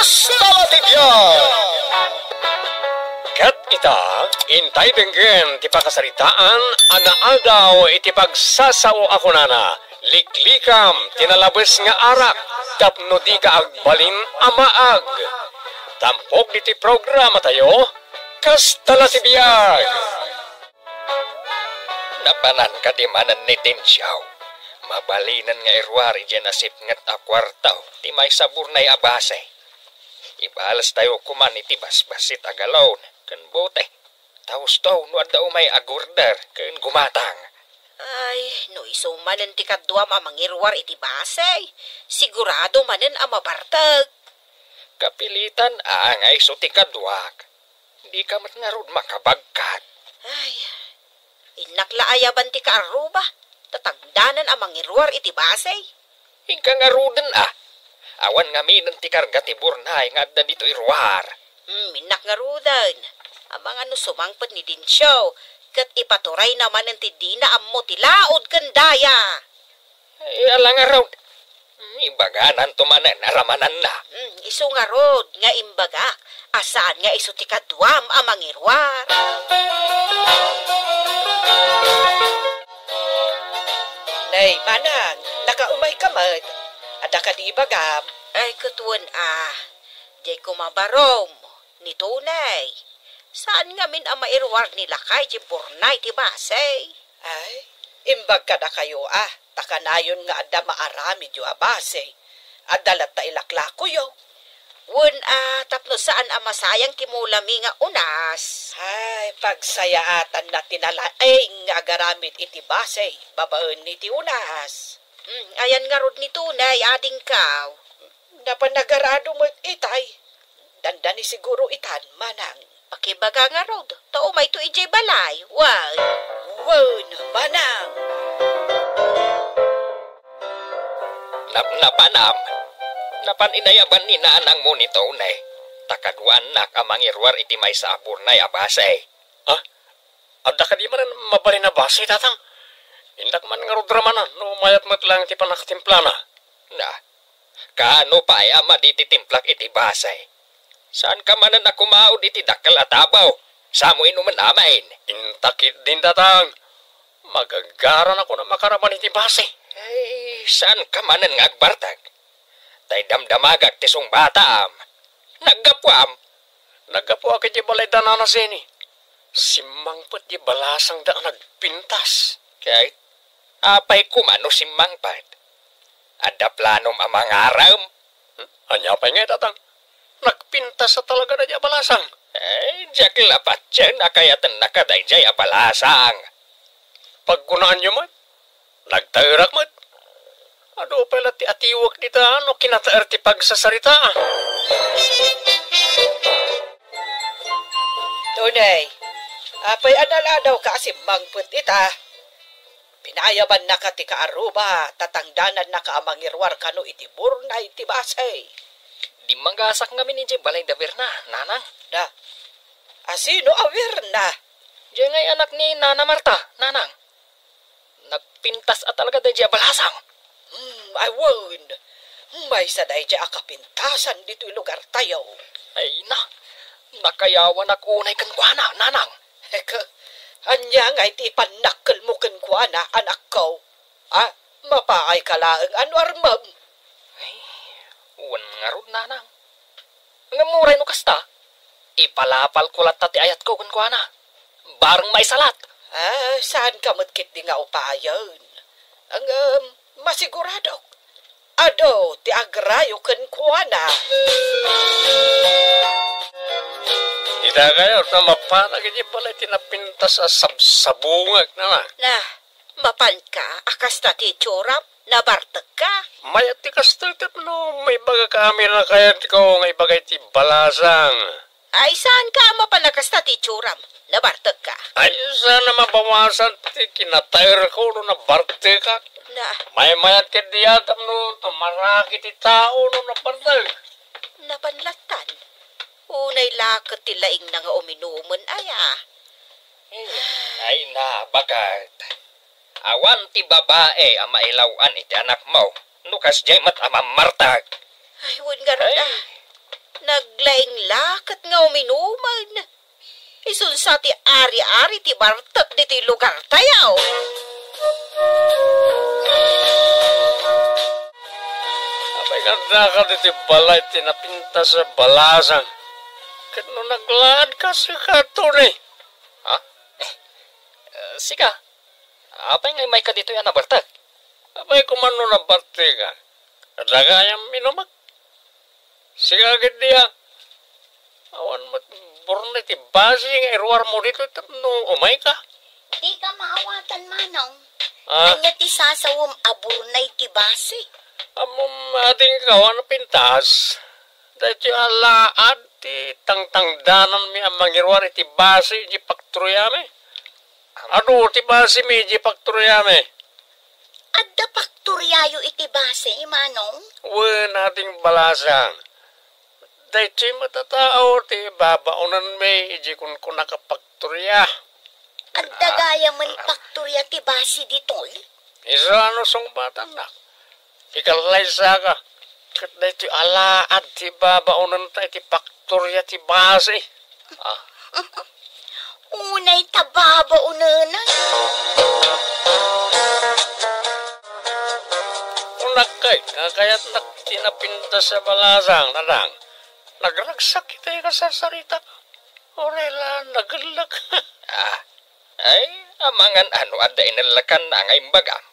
Kasalatibyan! Kat ita, intay denggen ti pakasaritaan, anaadaw iti pagsasao ako nana. Liklikam, tinalabes nga arak, tapno di ka agbalin amaag. Tampok diti programa tayo, Kasalatibyan! Napanan ka di manan ni Tinsyaw. Mabalinan nga irwari dyan nasip ngat akwartaw, ti may sabur na'y abase. Ibalas tayo kuman iti basbasit agalaw, kan bote. Taos taw, no daw may agurdar, kan gumatang. Ay, no iso manen ti kadwam amang irwar iti base. Sigurado manen amabartag. Kapilitan angay so ti kadwak. Di ka mat nga rod makabagkat. Ay, inaklaayaban ti kaaruba. Tatagdanan amang irwar iti base. Hingka nga roden Awan nga minan ti karga ti burnay nga adda dito irwar. Minak nga rudan. Amang ano sumangpet ni Dinsyaw. Kat ipaturay naman ng tidina ammo ti laod kandaya. Ay, alang nga rod. Ibaganan tumanan naramanan na. Isu nga rod nga imbaga. Asaan nga isu ti kadwam amang irwar. Nay, manang, nakaumay ka mat. Ada ka di ibagam. Ay, katuan di ko mabarom. Ni tunay. Saan nga min ang mairwar nila kay ti burnay ti base? Ay, imbag ka na kayo takanayon nga ada maaramid yu abase. Adalat ta ilaklako yo. Wen tapno saan masayang ti mulami nga unas. Ay, pagsayaatan na tinalaeng nga agaramid iti base. Babaen ni ti unas. Ayan nga rod ni tunay, ading kaw. Napanagarado mo't itay. Dandani siguro itan, manang. Pakibaga nga rod, tao may to ijay balay. Wow. Wen, manang. Napanam. Napan inayaban ni naanang mo nito na takadwan na kamang irwar iti may sabur na abase. Adda ka di man mabalin na base, tatang. Indak man nga rudramanan, no mayat mat lang ti panakatimplana. Na, kaano pa ay ama di titimplak iti basay? Saan ka manan ako maod iti dakal at abaw? Samo inuman amain. Intakit din, tatang. Magagaran ako na makaraman iti base. Ay, saan ka manan nga agbartag? Tay damdamagag tisong bata am. Naggapwam. Nagapwa ka di balay danana sini. Simangpot di balasang da nagpintas. Kahit apay kumano simangpat. Ada planom amang aram. Anya pa nga, tatang. Nagpintas sa talaga na di balasang. Ay, jak lapat dyan nakayatan nakaday jay abalasang. Paggunaan nyo man, nagtairak man. Ano pala ti atiwag dita, ano kinataar ti pagsasarita. Tunay, apay analadaw ka asimbangput ita. Pinayaban na ka ti kaaruba, tatangdanan na ka amang irwar kano iti burnay ti basay. Di manggasak nga ni jay balay dabir na, nanang. Da, asino awir na? Diyan ngay anak ni Nana Marta, nanang. Nagpintas at talaga day jay abalasang. I won't. May saday dya akapintasan dito lugar tayo. Ay na, nakayawan akunay kan kuana, nanang. Heka, anya nga iti panakkel mo kan kuana, anak ko. Mapaay ka laeng anwar mam. Ay, uwan nga rod, nanang. Nga muray no kasta, ipalapal ko lat ti ayat ko kan kuana. Barang may salat. Saan ka matkit di nga upayon? Ang, masigurado. Ado, ti agrayo kan kuana. Ida kayo, na mapanag di balay tinapintas sa sabsabungag na. Nah, mapan ka, akas na ti tsurap, nabartag ka. Mayat ti kastaltip no, may baga kami na kayat ko, may bagay ti balasang. Ay, saan ka mapanakas na ti tsurap, nabartag ka? Ay, sana mabawasan ti kinatayr ko no nabarte ka. Na, May mayat ka diyatam no, tumaraki ti tao no nabartag. napanlatan. Unay lakot ti laing na nga uminuman Ay na, bagat. Awan ti babae ang mailawan iti anak mo. Nukas jay mat amamartag. Ay, wun nga ron Ay, Naglaing lakat nga uminuman. Isun sa ti ari-ari ti bartak di ti lugar tayaw. Abay ganda ka diti balay tinapinta sa balasang. Kano naglaad ka si Katone? Ha? Sika, apay nga may ka dito yan nabartag? Abay kumano na barte ka. Kadagayang minumag. Siga agad diya. Awan mo't burne ti basi nga irwar mo dito no umay ka. Di ka mahawatan, Manong. Ah, Anya ti sasawom aburnay ti base. amom ating kawan pintas. Dahil ti alaad ti tangtangdanan mi ang mangirwar iti basi di pakturuyame. Ano ti basi mi di pakturuyame? Adda pakturyayo iti base, Manong. Wen ating balasang. Dahil ti matatao ti babaunan mi iji kun nakapakturya. Adda gaya man pakturya ti base ditoy. Isa ano song batan na. Ikalay sa ka. Kat dahil ti alaad ti babaunan ta iti pakturya ti basi. Unay tababa unanan. Unakay, kaya't tinapinta sa balasang nadang. Nagragsak kita ka sa sarita. Orela, nagalag. Ay, amangan ano ada inalakan na nga imbagam.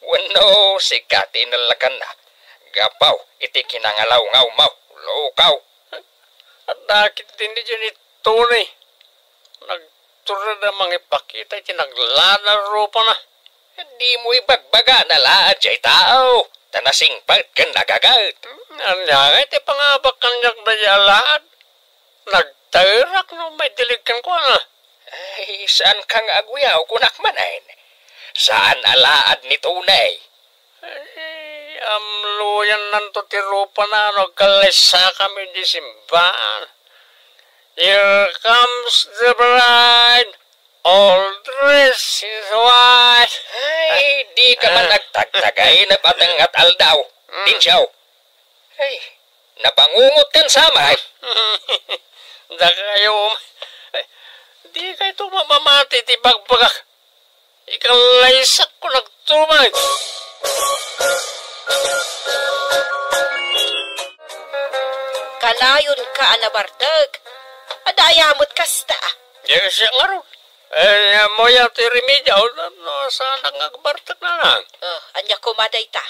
Wano, sikat inalakan na. Gapaw, iti kinangalaw ngaw mau, lukaw. At nakit din di dyan ito ni. Nagtura na mga ipakita, iti naglana rupa na. Di mo ibagbaga na laad jay tao. Tanasing pag ka nagagat. Anya, iti pangabak kanyak na alaad. Nagtairak no may diligkan ko na. Ay, saan kang agwiyaw kunak manan? Saan alaad ni tunay? Ay, amluyan nanto ti rupa na no, kalesa kami di simbaan. Here comes the bride, all dressed in white. Ay, di ka man nagtagtagay na patangat aldaw. Tinsyaw. Ay, napangungot kan samay. Da kayo, di kayo ito mamamati ti bagbagak. Ikalaysak ko nagtumay. Kalayon ka, anabartag. Adayamot kasta. Yes, siya nga ro. Moya ti remedya, no, saan nagbartak na lang. Anya kumaday ta.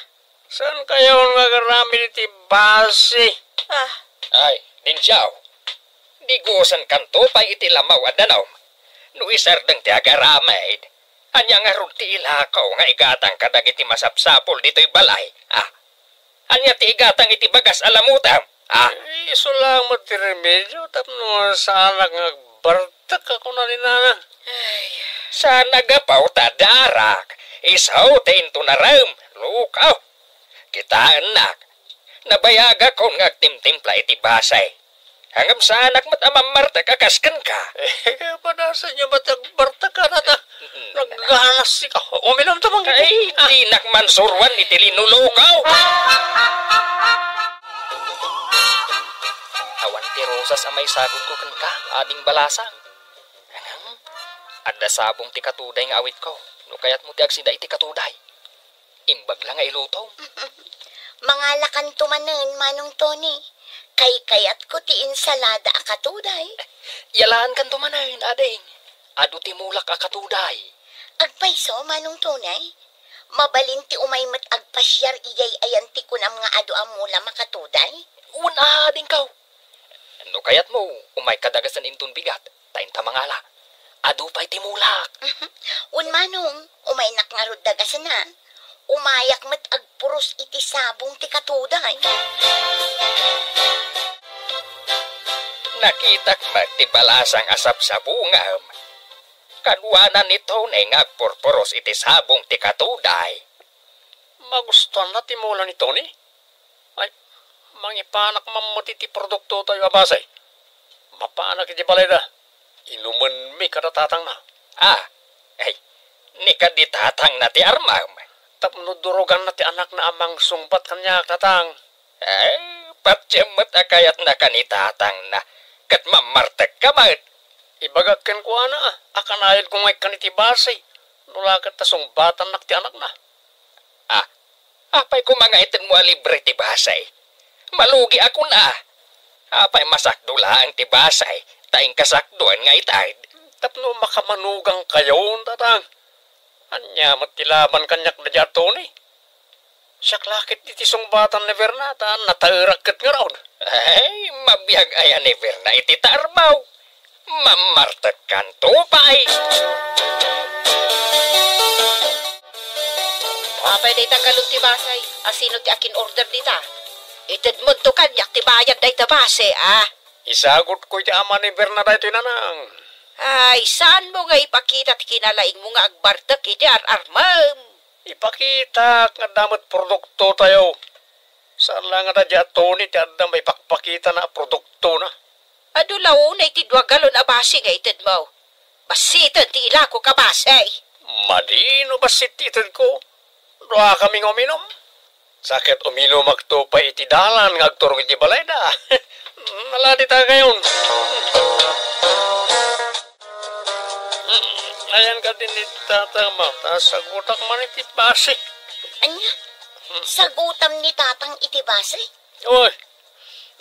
Saan kayo nagarami ti basi? Ay, Tinsyaw. Di gusan kanto pa iti lamaw at danaw. No isardang ti agaramid. Anya nga ron ti ilakaw nga igatang kadag iti masapsapol dito'y balay. Anya ti igatang iti bagas alamutam. Iso lang mo ti remedyo, tapno saan nagbartak ako na ninana. Sa nagapaw ta darak. Isaw tinto na ram. Lukaw. Kita anak. Nabayaga ko nga timtimpla iti basay. Hanggang sa anak matamamarta kakaskan ka. Panasan niyo ba't nagbartak ka na ta? Nagganas si ka. Uminom tamang ka. Ay, di nakmansurwan iti linulukaw. Awan ti rosas amay sagot ko kan ka, ading balasang. Adda sabong ti katuday nga awit ko. No kayat mo ti agsida iti katuday. Imbag lang nga ilutom. Mga lakan tumanen, Manong Tony. Kay-kayat ko ti insalada akatuday. Yalaan kan tumanayin, ading. Ado ti mulak akatuday. Agpayso, Manong Tonay. Mabalin ti umaymat agpasyar iyay ayan ti kunam nga ado amula makatuday. Una, ading kaw. No kayat mo, umay kadagasan intun bigat. Tayin tamangala. Ado pa'y ti mulak. Un Manong, umay nakngarod dagasan na. Umayak mat agpuros iti sabong ti katuday. Nakitak ti balasang asap sa bungam. Kanuanan nito na nga purpuros iti sabong ti katuday. Magustuhan na timula ni Tony. Ay, mangipanak mamuti ti produkto tayo abasay. Mapanak iti balay da. Inuman mi kadatatang na. Ay, ni kaditatang na ti armam. Tapno durugan na ti anak na amang sumbat kanya katang. Ay, Apat siyamat akayat na kanitatang na. Kat mamartag ka mat. Ibagakin ko ana, akanayad ko ngay kanitibasay. Nulakat tasong batan nakti anak na. Apay ko mga itin mo libre ti basay. Malugi ako na. Apay masakdula ang ti basay. Taing kasakduan nga itahid. Tapno makamanugang kayo, tatang. Anya, matilaban kanyak na dyato ni. Siyak lakit di tisong batan ni Vernata, natairakit nga raon. Ay, mabiyag ayan ni Verna iti tarbaw. Mamartag kan tupay. Apay day tagalog ti basay. Asino ti akin order dita? Itad mo to kanyak ti bayad day tabase, Isagot ko iti ama ni Vernata ito nanang. Ay, saan mo nga ipakita ti kinalaing mo nga agbartak iti ar-armam? Ipakita nga damat produkto tayo. Saan lang nga dyato ni ti adda may pakpakita na produkto na. Adulaw na iti 2 galon a base nga itad mo. Basitan ti ila ko kabasay. Madino ba sititid ko? Doa kaming uminom. Sakit uminom magtupay iti dalan nga agturog iti balay da. Naladi ta kayon. Ayan ka din itatama. Sagutak man iti base. Anya? Sagutam ni tatang iti base? Uy,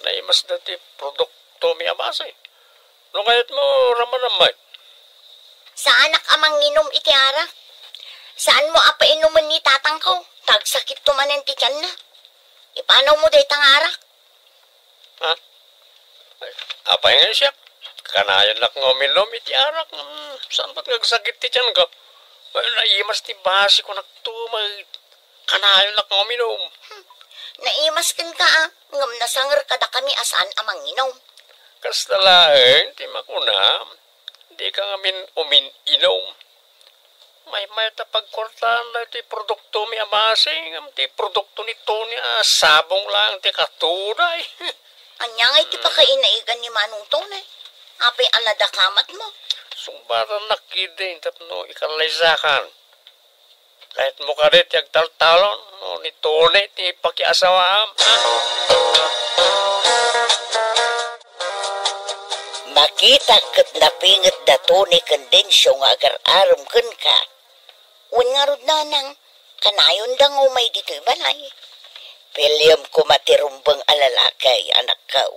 naimas na ti produkto mi base. No kayat mo raman naman. Sa anak amang inom iti ara? Saan mo apa inuman ni tatang ko? Tagsakit tumanan ti tiyan na. Ipanaw mo day tangarak? Ha? Apa nga siya? Kanayan lang nga uminom iti arak. Saan ba't nagsakit ti tiyan ka? Naimas ti base ko nagtumay. Kanayan lang nga uminom. Naimas kan ka ngam nasangar kada kami asaan amang inom. Kastalain, ti makuna. Di ka ngamin inom. May tapagkortaan na iti produkto mi amase. Ngam ti produkto ni Tony sabong lang ti katunay. Anya nga iti pakainaigan ni Manong Tonay. Apay anadakamat mo. Sumbatan nakidin tapno ikalaysakan. Kahit mo ka rin yagtaltalon no, ni Tony ti pakiasawam. Makita kat napingat da Tony kondensyo nga agar-aram kun ka. Wan nga rod nanang, kanayon da nga umay dito'y balay. Piliam ko matirumbang alalakay, anak kaw.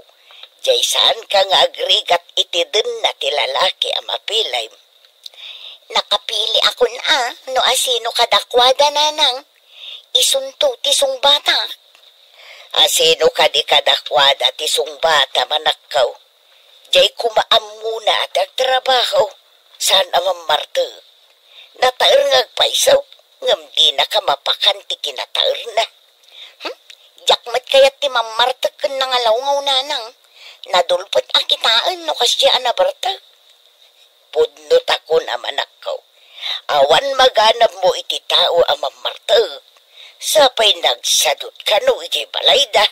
Jay saan ka nga agrigat iti din na ti lalaki ang mapilay. Nakapili ako na, no asino kadakwada nanang. Isunto ti sungbata. Asino ka di kadakwada ti sungbata manakaw. Jay kumaam muna at agtrabaho. Saan amang marte? Nataer nga agpaisaw. Ngam di na ka mapakan ti kinataer na. Jakmat kayat ti mamartag kan nangalaw nanang. Nadulpot akitaan no kasya anabarta. Pudnot ako naman ako. Awan maganap mo iti tao ang mamartag. Sapay nagsadot ka no iti balayda.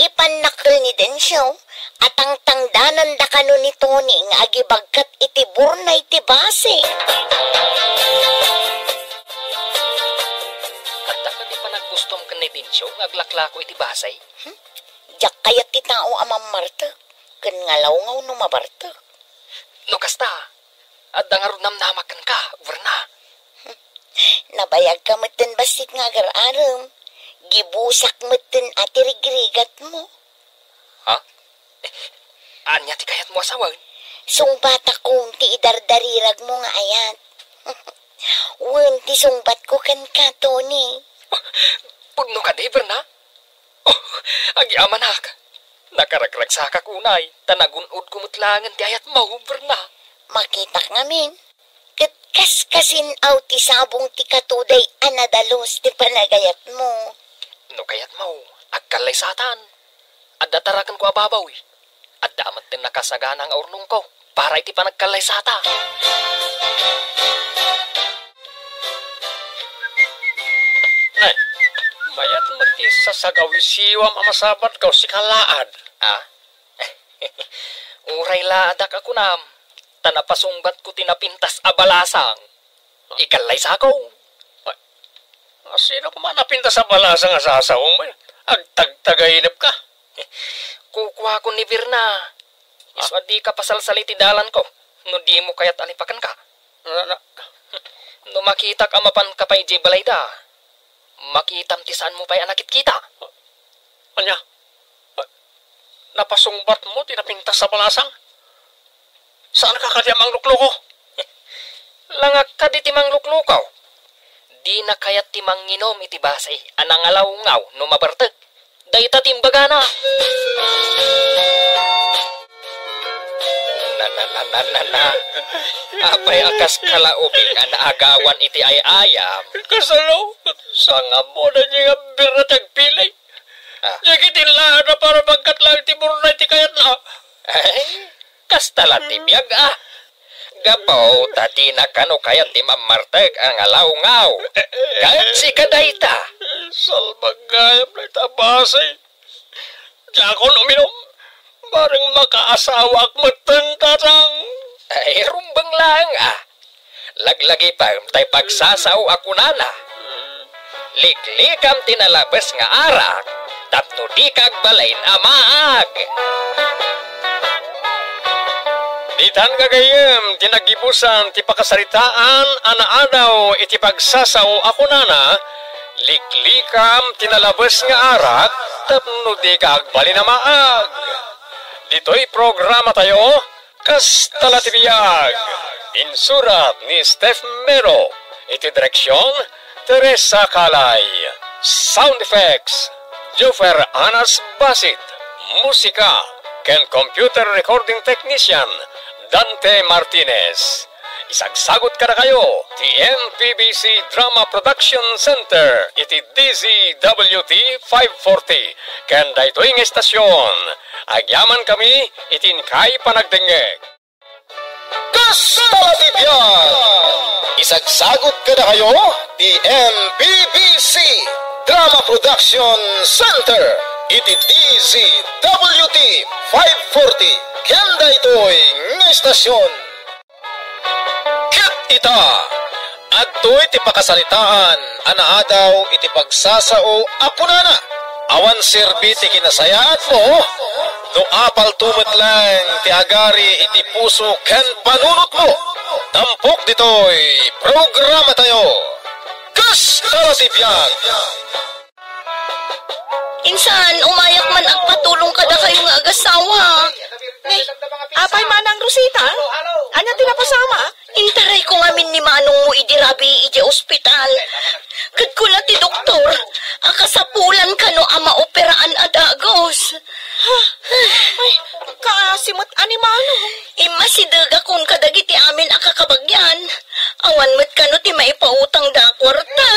Ipanakil ni Densyo at ang tangdanan da kano ni Tony nga agibagkat iti burnay ti base. At ka di pa nagustom ka ni Dinsyo, aglaklako iti basay. Jak kayat ti tao amang marta, kan ngalaw-ngaw no mabarta. No kasta, at dangarod namnamakan ka, Verna. Nabayag ka matan basit nga agar-aram. Gibusak matan at irigrigat mo. Ha? Anya ti kayat mo asawan? Sungbat akong ti idardarirag mo nga ayat. Wan ti sungbat ko kan ka, Tony. Pudno ka di, Verna? Agiamanak. Nakaragragsakak unay, tanagunod kumutlangan ti ayat mo, Verna. Makitak ngamin. Kaskasin aw ti sabong ti katuday anadalos ti panagayat mo. No kayat mo, agkalay satan. At datarakan ko ababaw eh. At damat din nakasagana ang urnong ko para iti panagkalay sata. Nay, mayat mati sa sagawisiwam amasabat ka si kalaad. Uray laadak ako nam. Tanapasungbat ko tinapintas abalasang. Ikalay sa ako. Sino ko manapinta sa balasa nga sasawang mo? Agtagtagainip ka. Kukuha ko ni Virna. Iswa di ka pasalsaliti dalan ko. No di mo kaya't alipakan ka. No makita ka mapan ka pa'y di balayda. Makitam tisaan mo pa'y anakit kita. Anya, napasungbat mo, tinapintas sa palasang? Saan ka kadiyam ang lukloko? Langak ka di timang luklukaw. Di na kayat timang nginom iti basay. Anang alaw-ngaw no mabartag. Dayta timbaga na. Na. Apay akas kalaubing ang agawan iti ay ayam. Kasalo, sanga mo na niya ang birna tagpilay. Yakitin lahat na para magkatlang timur na iti kayat na. Ay, kastala tibiyag Gapaw, tadi na kano kayat ti mamartag ang alaw-ngaw. Kahit si kadayta. Salbagayam na itabasay. Diya ko uminom. Barang makaasawa ak matantatang. Ay, rumbang lang Laglagi pa tay pagsasaw ako nana. Liklikam tinalabas nga arak. Tapno di kag balain amaag. Ditan kagayem, tinagibusan, ti pakasaritaan, anaadaw, iti pagsasaw ako nana, liklikam, tinalabas nga arak, tapno di kaagbali na maag. Dito'y programa tayo, Kastalatibiyag. Insurat ni Steph Mero. Iti direksyon, Teresa Calay. Sound effects, Joffer Anas Basit. Musika, Ken Computer Recording Technician, Dante Martinez. Isagsagot ka na kayo, ti MPBC Drama Production Center, iti DZWT 540. Ken daytoy nga estasyon, agyaman kami, itin kay panagdengeg. Kastalatibiyag! Isagsagot ka na kayo, ti MPBC Drama Production Center, iti DZWT 540. Ken daytoy nga estasyon. Ita, adto'y ti pakasalitaan, anaadaw iti pagsasao, apunana. Awan sirbi ti kinasayaan mo, no apal tumot lang ti agari iti puso ken panunot mo. Tampok dito'y programa tayo. Kastalatibiyag! Insan, umayak man agpatulong kada kayo nga agasawa. Apay manang Rosita? Anya tinapasama? Intaray ko ngamin ni Manong mo idirabi iti ospital. Kadkula ti doktor, akasapulan ka no ama operaan adagos. Ay, kaasimot ani Manong. Ima si daga kung kadagiti amin akakabagyan. Awan mo't ka no ti maipautang da kwarta.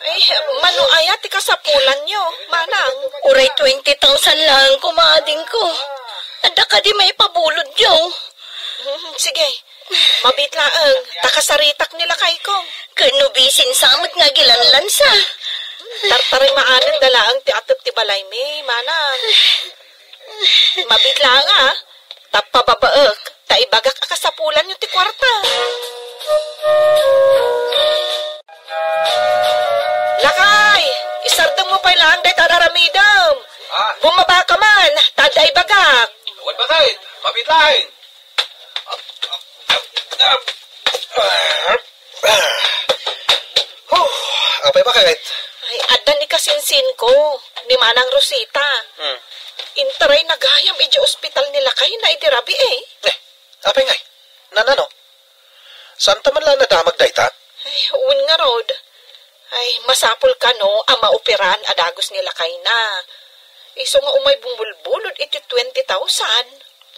Ay, mano aya ti kasapulan nyo, Manang. Uray 20,000 lang kumading ko. Ada ka di maipabulod yo. Sige, mabitlaang, takasaritak nila kay ko. Kanubisin samot nga gilanlansa. Tartaray maanan dalaang ti atap ti balay mi, Manang. Mabitlaang tapababaek, taibagak akasapulan yung ti kwarta. Lakay, isardang mo pa lang day tadaramidam. Bumaba ka man, taday bagak. Huwag bakit, mabitlahin. Apay bakit? Ay, adan ni kasinsin ko, ni Manang Rosita. Intaray nagayam iji ospital nila kayo na idirabi Apay ngay, nanano? Saan taman lang nadamag dayta? Ay, uwan nga rod. Ay, masapul ka no, ang maoperan adagos nila kayo na. Iso nga umay bumulbulod iti 20,000.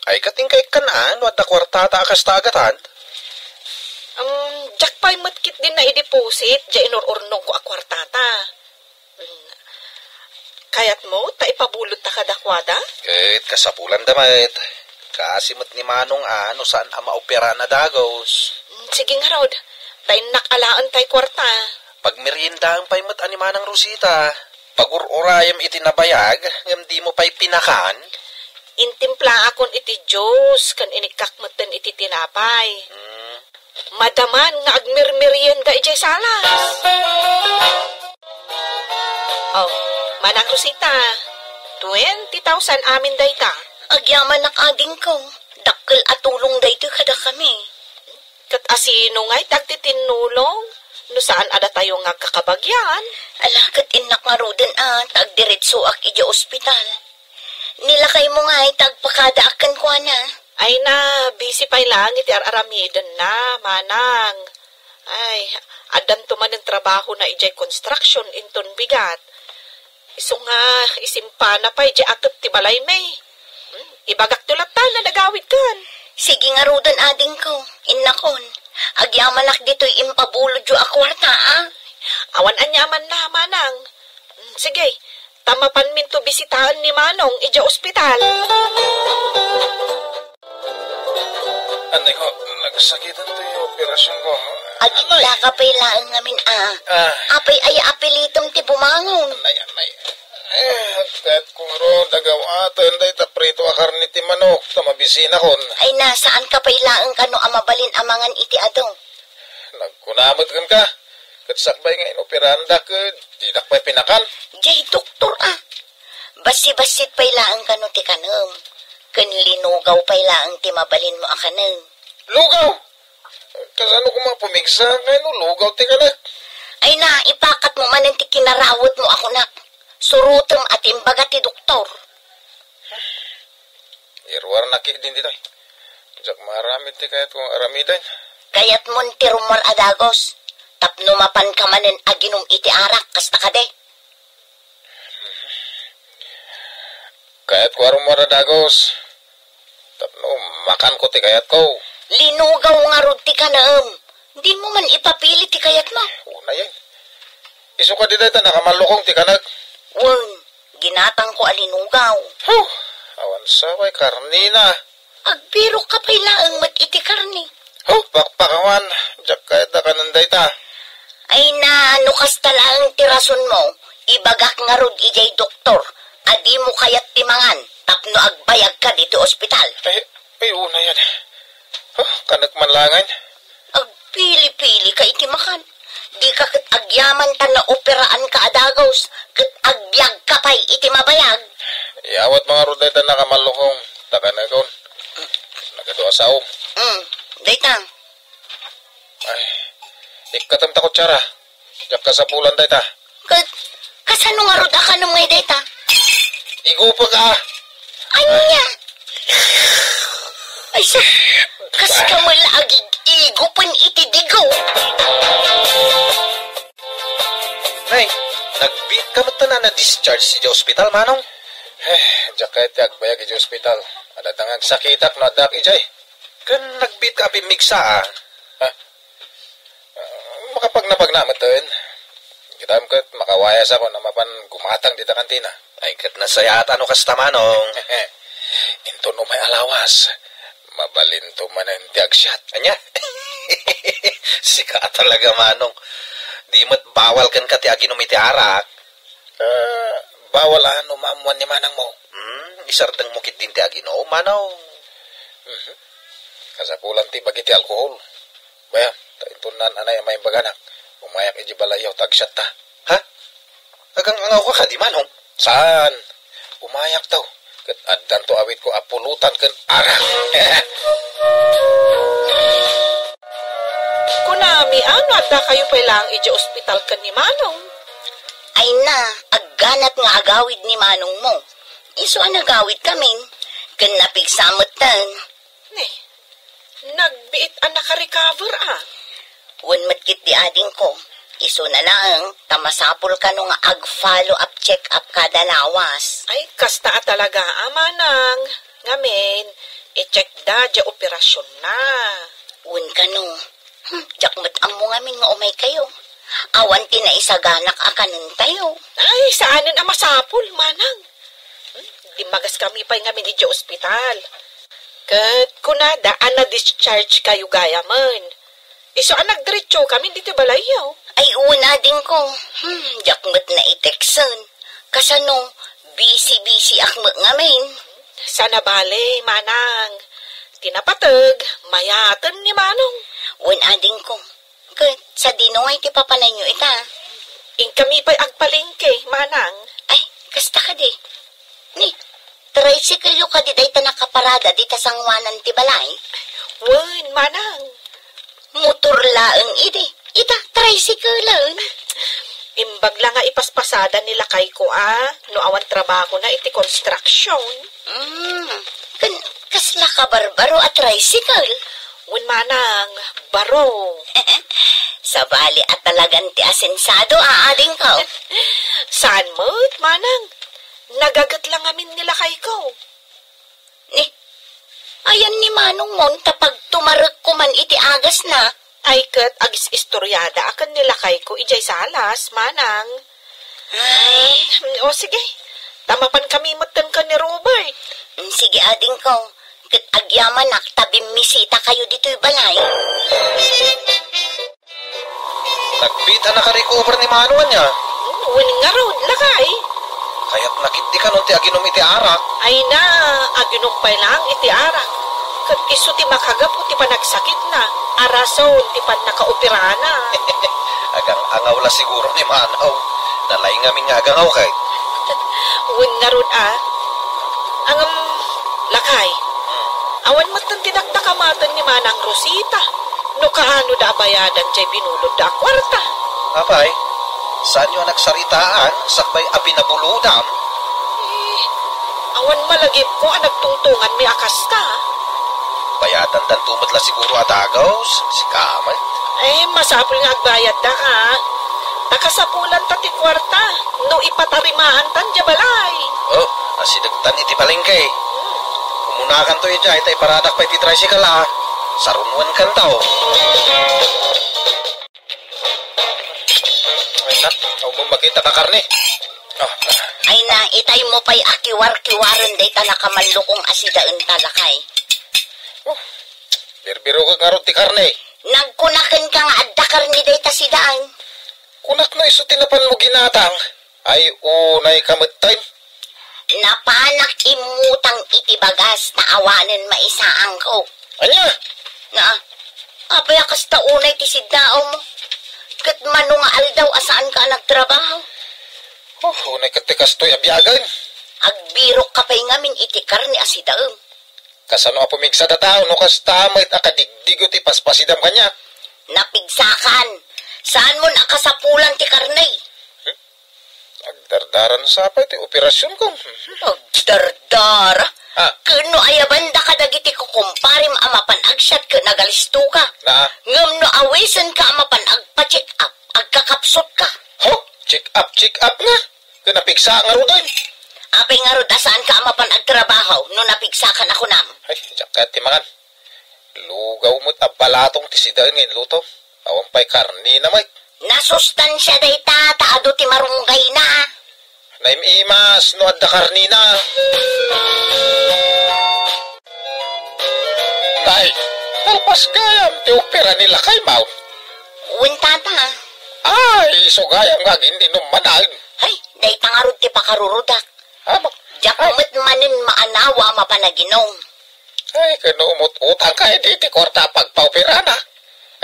Ay katingkay kanaan, wadda kwartata akas tagatan. Jack pa'y matkit din na i-deposit, dya inururnong ko akwartata. Kayat mo, ta ipabulot ta kadakwada? Kahit kasapulan damit. Kasimot ni Manong ano saan ang maopera na dagos. Sige nga rod, tayo nakalaan tayo kwarta. Pag merienda ang paimot ani Manang Rosita, pag ururayam iti nabayag, ngam di mo pa'y pinakan. Intimpla akon iti Diyos, kan inikakmatan iti tinapay. Madaman nga agmirmerienda ijay salas. Oh, Manang Rosita, 20,000 amin dayta. Agyaman nak ading ko. Dakkel at tulong dayto kada kami. Kat asino nga'y tagtitinulong? No saan ada tayo nga kakabagyan? Alakat inak nga roden tagdiretso ak ija ospital. Nilakay mo nga tagpakada akan ko na. Ay na, busy pa'y langit aramiden na, manang. Ay, adan tuman ng trabaho na ijay construction inton bigat. Iso nga, isimpa na pa ijay akap ti balay may. Ibagak tulatan na nagawid kan. Sige nga roden ading ko, innakon. Agyamanak dito'y impabulod yung akwarta, Awan anyaman na, manang. Sige, tamapan min to bisitahan ni Manong ija ospital. Anay ko, nagsakitan to yung operasyon ko. Agila ka pa'y laang ngamin, Apay ay apelitom ti bumangon. Anay. Kahit kung ro, dagawatan, day taprito akar ni ti manok, tamabisina kon. Ay nasaan ka pa'y laang kano amabalin amangan iti adong. Nagkunamot kan ka. Katsakbay nga inoperanda ka, tidak pa'y pinakan. Jay, doktor, Basi-basit pa'y laang kano ti kanam. Kanlinugaw pa'y laang ti mabalin mo akanam. Lugaw! Kasano ko mapumigsa, kaya no, lugaw ti kanak. Ay na, ipakat mo man ti kinarawot mo ako nak. Surutem at imbaga ti doktor. Irwar na din dito. Jak marami ti kayat kong aramidan. Kayat mon ti rumor adagos. Tapno mapan ka manen aginom iti arak kasta ka de. Kayat ko arumar adagos. Tapno makan ko ti kayat ko. Linugaw nga rod ti kanam. Di mo man ipapilit ti kayat mo. Una yan. Iso ka di dito nakamalukong ti kanak. Wen, ginatang ko alinugaw. Awan saway karnina. Agbiro ka pa'y laang mat iti karni. Pakpakawan. Jak kayat na kananday ta. Ay na, nukas talaang tirason mo. Ibagak nga rod ijay doktor. Adi mo kayat timangan. Tapno agbayag ka dito ospital. Ay una yan. Kanak manlangan. Agpili-pili ka itimakan. Di ka kat agyaman ta na operaan ka adagos. Kat agbyag ka pa'y itimabayag. Iawat mga ruday ta nakamalukong. Taka na kon. Nagadoa sa Daytang. Ay, ikatam ta kutsara. Jak ka sa pulan day ta. Kasano nga rod ka nung ngay dayta? Igupa ka. Anya? Ay sa, kas ka malagig igupan iti digaw. Nay, nagbit ka na na-discharge si hospital, manong? Jak kayat agbayag iti hospital. Ada tangag sakitak na dak ijay. Kan nagbit ka apimigsa makapag napagnamatun. Kitam kat makawayas ako na mapan gumatang dita kantina. Ay kat nasayat ano kasta manong. Into no may alawas. Mabalin to man ang tiagsyat. Anya? Sika talaga manong. Di mo't bawal kan kati aginom iti arak. Bawal ano maamuan ni manang mo. Isardang mukit din ti aginom manong. Kasapulan ti bagiti alkohol. Baya, taintunan anay may baganak. Umayak iji balayaw tagsyat ta. Ha? Agang angaw ka di manong? Saan? Umayak taw. Kat addan to awit ko apulutan ken arak. Kunami, ano adda kayo pailang ija ospital kan ni Manong? Ay na, agganat nga agawid ni manong mo. Iso ang agawid kaming. Kan napigsamot tan. Nagbiit ang naka-recover Wan matkit di ading ko. Iso na lang, tamasapol ka nung ag-follow up check-up kada lawas. Ay, kasta talaga, manang. Ngamin, i-check da, dya operasyon na. Wan ka no. Jakmat ang mo ngamin nga umay kayo. Awan tinaisaganak akanin tayo. Ay, saanin ang masapol, manang. Di magas kami pa ngamin dya ospital. Kat kunada, na-discharge kayo gaya man. Iso ang nagdiretso kami dito balayaw. Ay, una din ko. Jakmat na iteksan. Kasano, busy akmat ngamin. Sana bale, manang. Tinapatag, mayatan ni Manong. Una din ko. Kat sa dinungay ti papanay nyo ita. In kami pa'y agpalingke, manang. Ay, kasta ka di. Ni, tricycle yung ka di dayta nakaparada di tasangwanan ti balay. Wen, manang. Motor laeng idi. Ita, tricycle laeng. Imbag lang nga ipaspasada nila kay ko no awan trabaho na iti construction. Kasla ka barbaro at tricycle. Wen, manang, baro. Sabali at talagang ti asensado aading ka. Saan mo't, manang? Nagagat lang amin nila kay ko. Ni, ayan ni Manong mon tapag tumarag ko man iti agas na. Ay kat agis istoryada akan nila kay ko ijay salas, manang. Ay, O sige, tamapan kami matan ka ni Robert. sige ading ko. Kat agyaman nak tabi misita kayo dito'y balay. Nagbita na ka-recover ni Manuan niya. Wen nga road lakay. Kaya't nakiti ka nun ti aginom iti arak. Ay na, aginumpay lang iti arak. Kat iso ti makagapo ti panagsakit na. Arason ti pan nakaopera na. Agang angaw la siguro ni Manaw. Nalay ngamin nga agangaw kay. Wen nga road Angam, lakay. Awan matan tinagdakamatan ni Manang Rosita. No kaano da bayadan jay binulod da kwarta. Apay, saan nyo nagsaritaan? Sakbay apinabuludam? Awan malagip ko ang nagtungtungan mi akas ka. Bayadan dan tumot la siguro at agaws. Si Kamal. Masapul nga agbayad da ka. Takasapulan tati kwarta. No ipatarimaan tan jabalay. Oh, asidagtan iti palengke. Umunakan to ija, itay paradak pa iti tricycle Sarunwan kan tao. Ay na, mo makita ka karne. Ay na, itay mo pa'y akiwar-kiwaran day ta nakamalukong asidaan talakay. Birbiro ka nga ron ti karne. Nagkunakan ka nga adda karni day ta sidaan. Kunak na iso tinapan mo ginatang. Ay unay kamad time. Napanak imutang itibagas na awanan maisaang ko. Anya? Na, abay akas taunay ti sidao mo. Kat manunga aldaw asaan ka nagtrabaho. Unay katikas to'y abyagan. Agbirok ka pa'y ngamin itikar ni asidaam. Kasano nga pumigsa da tao no kas tamay akadigdigo ti paspasidam kanya. Napigsakan. Saan mo nakasapulan ti karnay? Agdardaran sa pa ti operasyon ko. Agdardara? Kano ayabanda ka dagiti ko kumparim amapan agsyat ka nagalisto ka. Na? Ngam no awisan ka amapan agpa-check up. Agkakapsot ka. Ho? Check up nga. Napigsa nga ro doon. Apay nga ro saan ka amapan agtrabaho no napigsakan ako nam. Ay, jakat ti mangan. Lugaw mo't abalatong ti sidaan ngayon luto. Awang pa'y karni na may. Nasustansya day taado ti marunggay na. Naimimas no adda karni na. Tay, talpas gayam ti opera nila kay Mau. Uwintata. Ay, so gayam nga hindi numanag. Ay, day tangarod ti pakarurudak. Jakumit manin maanawa mapanaginom. Ay, kanumot utang ka di ti kwarta pagpaopera na.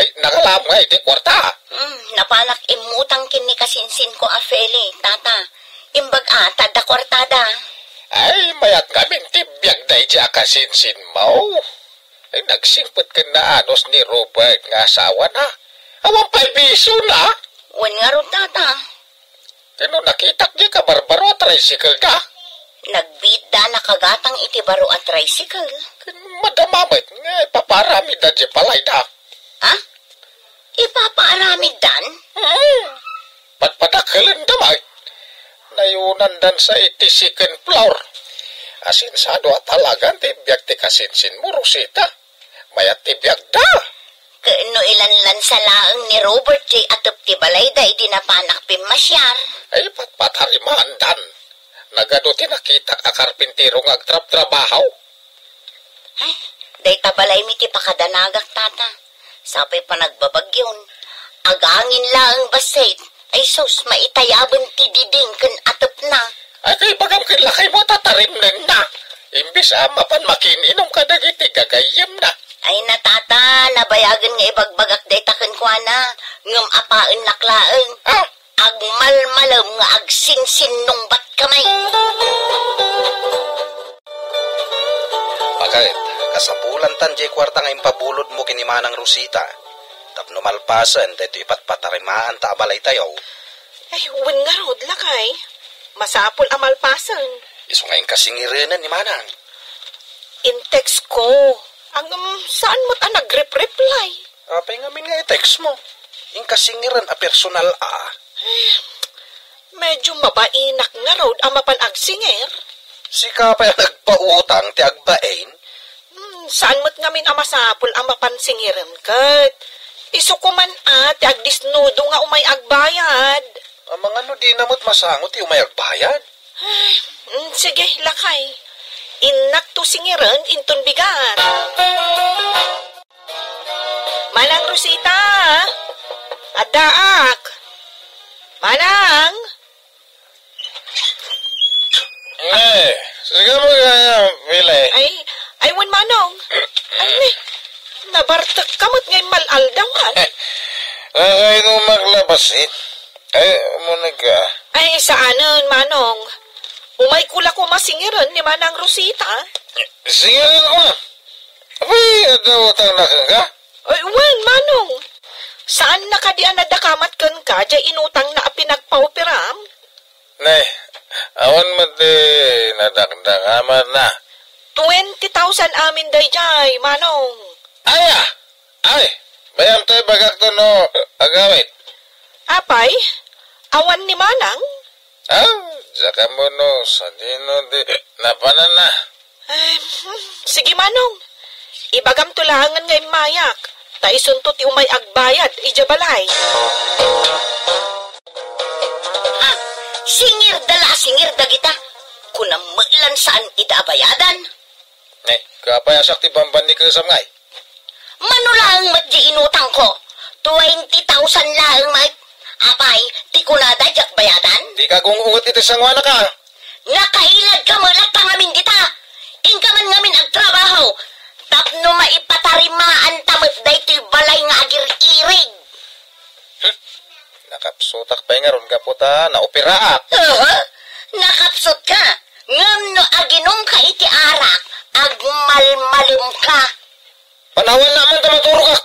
Ay, nakalam nga iti kwarta. Napanak imutang kini kasinsin ko afeli, tata. Imbag da kwartada. Ay, mayat kaming tibiyag na iti akasinsin mo. Ay, nagsimpot ka na anos ni Robert nga asawa na. Awang pa'y biso na. Wan nga ron, tata. Kano nakitak di ka barbaro at tricycle ka? Nagbida nakagatang iti baro at tricycle. Madamamit nga ipaparami da di palay da. Ha? Ipapaaramid dan? Patpadakalan damay. Nayunan dan sa 82nd floor. Asinsado at talagang tibiyag ti kasinsin mo, Rosita. Mayat tibiyag da. Kano ilanlan sa laang ni Robert J. Atop ti balay da idinapanak pimasyar. Ay patpatarimaan dan. Nagado ti nakita ka karpintirong agtrap-trabaho. Ay, day tabalay mi ti pakadanagak, tata. Sapay pa nagbabagyon. Agangin lang basit. Ay sus, maitayaban ti diding kan atop na. Ay kay bagam kinlakay mo tatarim na. Imbis mapan makininom ka dagiti gagayam na. Ay natata, nabayagan nga ibagbagak day takan kwa na. Ngam apaan naklaang. Agmalmalam nga agsinsin nung bat kamay. Bakit? Kasapulan tan jay kwarta nga impabulod mo kinimanang Rosita. Tapno malpasan, dito ipatpatarimaan ta abalay tayo. Ay, wan nga rod lakay. Masapol amalpasan. Iso nga yung kasingirinan ni Manang. In text ko. Ang saan mo't nag-reply? Apay nga min nga i-text mo. Yung kasingiran a personal a. Medyo mabainak nga rod ang mapanagsinger. Si kapay ang nagpautang ti agbain. Saan mo't ngamin ang masapol ang mapansingiran kat? Iso ko man ti agdisnudo nga umay agbayad. Ang mga no di namot masangot yung may agbayad. Ay, sige, lakay. Inak to singiran inton bigat. Manang Rosita! Adaak! Manang! Sige mo kaya, Pili. Ay, wan manong. Ay, nabartag kamot ngay malaldawan. Ay, nung maglabasin. Ay, muna ka. Ay, saanan, manong? Umay kula ko masingiran ni Manang Rosita. Singiran ko na. Abay, utang na ka? Ay, wan, manong. Saan nakadian na dakamat ka, jay inutang na pinagpaupiram? Nay, awan mo di nadakdakaman na. 20,000 amin day jay, manong. Ay, bayam tayo bagak to no agawit. Apay, awan ni Manang? Saka mo no, sa dino di napanan na. Ay, sige manong. Ibagam tulangan ngay mayak. Taisunto ti umay agbayad, ijabalay. Singir dagita. Kunang mailan saan idaabayadan. Kapay asak ti bamban ni Kusam ngay. Manulang madji inutang ko. 20,000 lang apay, ti kunada jak bayadan. Di ka kung ungot iti sangwana ka. Nakailag ka malat pangamin kita. Ingkaman ngamin agtrabaho. Tapno maipatarimaan tamot daytoy balay nga agir-irig. Nakapsutak pa nga ron ka puta, naoperaak. Nakapsot ka. Ngam no aginom ka iti arak, agmalmalum ka. Panawan naman ta maturo ka.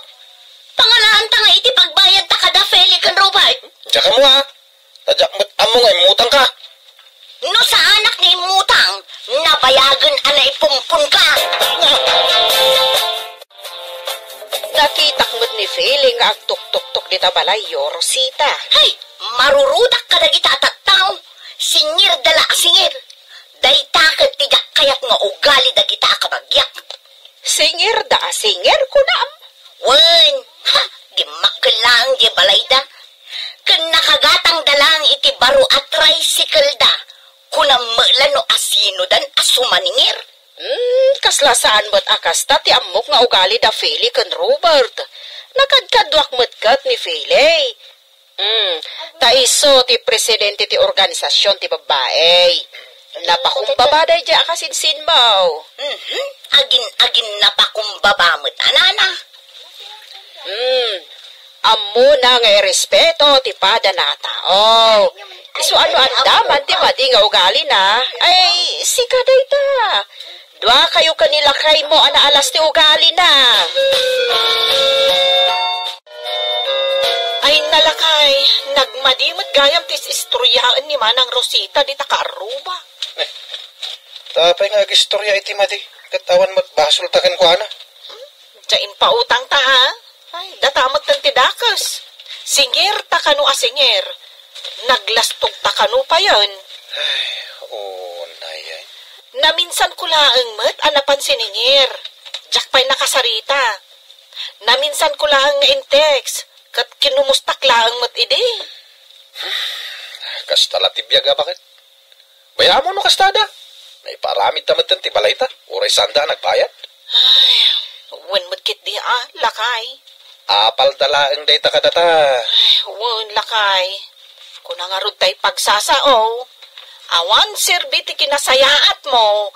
Pangalaan ta nga iti pagbayad ta kada feli kan robay. Diyan mo ha. Tadyak mo't amo nga imutang ka. No sa anak ni imutang, nabayagan anay pumpun ka. Nakitak mo't ni feeling nga agtuk-tuk-tuk di tabalayo, Rosita. Hay, marurudak ka na kita tattaw. Singir dala singir. Day takot tijak kayat nga ugali da kita kabagyak. Singir ko na am. Wen, di makalang di balayda. Kan nakagatang dalang iti baro at tricycle da. Kunang mailan no asino dan asumaningir. Kaslasaan mo't akasta ti amok nga ugali da Feli kan Robert. Nakadkadwak mo't kat ni Feli. Taiso ti presidente ti organisasyon ti babae. Napakumbaba day di akasinsin mo. Agin napakumbaba mo't anana. Amo na nga respeto ti pada na tao. Iso ano andaman ti madi nga ugali na. Ay, sika day ta. Dua kayo kanila kay mo anaalas ti ugali na. Ay nalakay, nagmadimot gayam tis istoryaan ni Manang Rosita di takaruba. Tapay nga istorya iti madi. Katawan mo't basol takan ko ana. Diyan pa utang ta ha. Ay, datamot ng tidakas. Singir ta kanu asingir. Naglastog ta kanu pa yun. Ay, nayan. Naminsan ko laang mat anapan siningir. Diyak pa'y nakasarita. Naminsan ko laang nga in-text. Kat kinumustak laang mat ide. Kastala tibyaga bakit? Bayamo no kastada. Naiparamid tamad ng tibalay ta. Uray sanda nagbayad. Ay, wan magkit di lakay. Apal dalaang day ta kadata. Ay, wan lakay. Kung nangarod tayo pagsasao, awan sirbiti kinasayaat mo.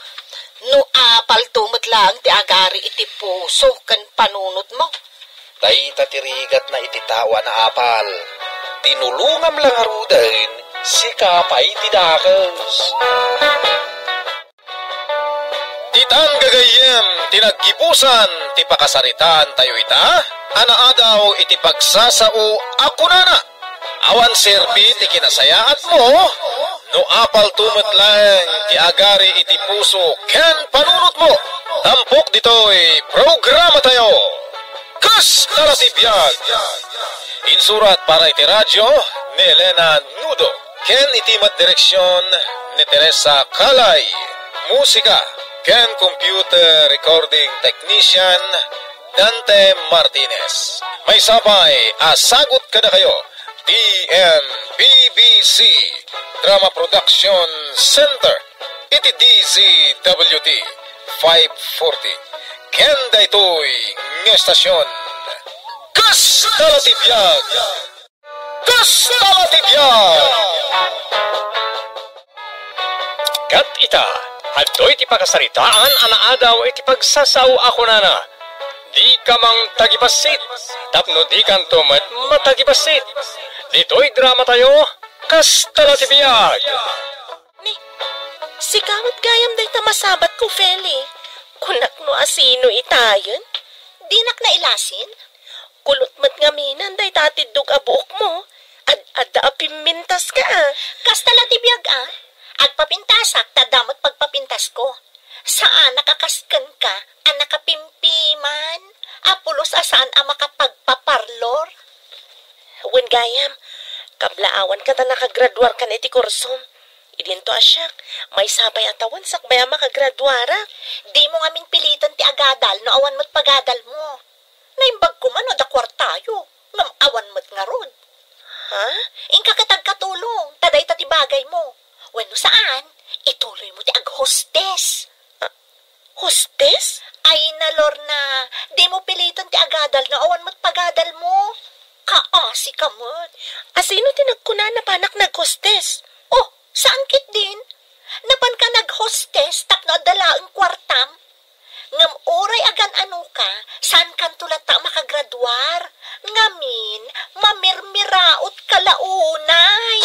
No apal tumot lang ti agari iti puso kan panunot mo. Tay tatirigat na ititawa na apal. Tinulungam lang arudan, si kapay tidakas. Itang gagayem tinaggibusan ti pakasaritaan tayo ita, anaadaw iti pagsasao ako na. Awan serbi ti kinasayaat mo, no apal tumet lang ti agari iti puso ken panunot mo. Tampok dito'y programa tayo. Kas talatibiyag. Insurat para iti radyo ni Elena Nudo. Ken itimat direksyon ni Teresa Calay. Musika ken computer recording technician Dante Martinez. May sabay asagot kada kayo. TMPBC Drama Production Center. Iti DZWT 540. Kenda ito'y ng estasyon. Kas talatibiyag! Kas talatibiyag! Kat ita, adoy ti pakasaritaan, anaadaw iti pagsasaw ako na. Di ka mang tagibasit, tapno di kan tumat matagibasit. Dito'y drama tayo, kas talatibiyag. Ni, sigawat gayam day tamasabat ko, Feli. Kunak no asino itayon? Dinak na ilasin? Kulot mat nga minan day tatidog abuok mo. Adda apimintas ka. Kasta latibiyag agpapintasak tadamot pagpapintas ko. Saan nakakaskan ka, nakapimpiman? Apulos asaan makapagpaparlor? Wen gayam, kablaawan ka ta nakagraduar ka na iti kursom. Idinto asyak, may sabay atawan sakbaya makagraduara. Di mo ngamin pilitan ti agadal no awan mo't pagadal mo. Naimbag ko man o da kwartayo, ngam awan mo't nga rod. Ha? Ingka katagkatulong, taday tati bagay mo. Wano saan, ituloy mo ti ag-hostess. Hostess? Ay nalor na, di mo pilitan ti agadal no awan mo't pagadal mo. Kaasi ka mo't. Asino tinagkuna na panak nag-hostess? Oh, saan kit din? Napan ka nag-hostess tapno dala ang kwartam? Ngam oray agan ano ka, saan kan tulat ta makagraduar? Ngamin, mamirmiraot kalaunay.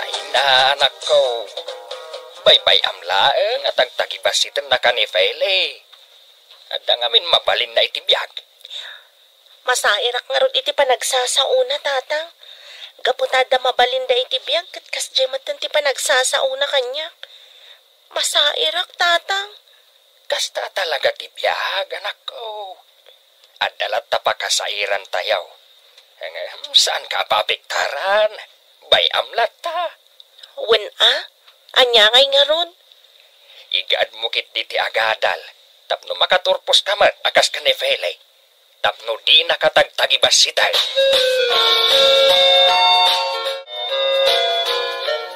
Ay na, anak ko. Baybay amlaeng at ang tagibasitan na ka ni Fele. At ang amin mabalin na itibiyag. Masairak nga rod iti panagsasauna, tatang. Gaputada mabalinda iti biyag kat kasjematan ti panagsasauna kanya. Masairak, tatang. Kasta talaga tibiyag, anak ko. At dalat tapakasairan tayaw. Saan ka papiktaran? Bayamlat ta. Wen anya ngay nga rod. Igaad mo kit di ti agadal. Tapno makaturpos ka man, akas ka ni Fele. Tapno di nakatagtagibas sitay.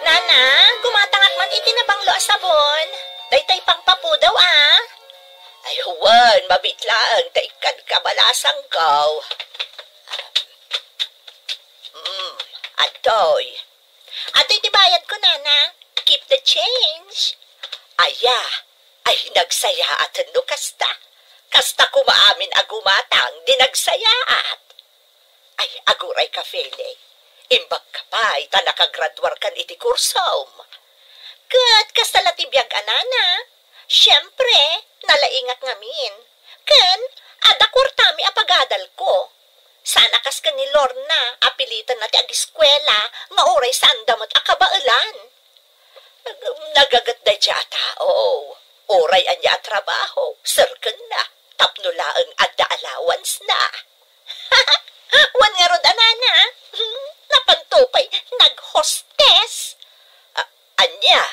Nana, gumatangat man itinabanglo asabon. Daytay pang papu daw Ay huwan, mabitlaan, taikan kabalasang kaw. Adoy. Adoy tibayad ko, Nana. Keep the change. Aya, ay nagsayaat no kasta. Kasta kumaamin agumatang dinagsayaat. Ay aguray ka, Fele. Imbag ka pa, ita nakagraduar kan iti kursom. Kat kasta latibiyag anana. Siyempre, nalaingat ngamin. Ken, adakurtami apagadal ko. Sana kas ka ni Lorna, apilitan na ti ag-eskwela, nga oray saan damot akabailan. Nagagat da siya tao. Oray anya trabaho, sirken na, tapnulaang adda allowance na. Wan nga rod anana, napantupay, nag-hostess. Anya,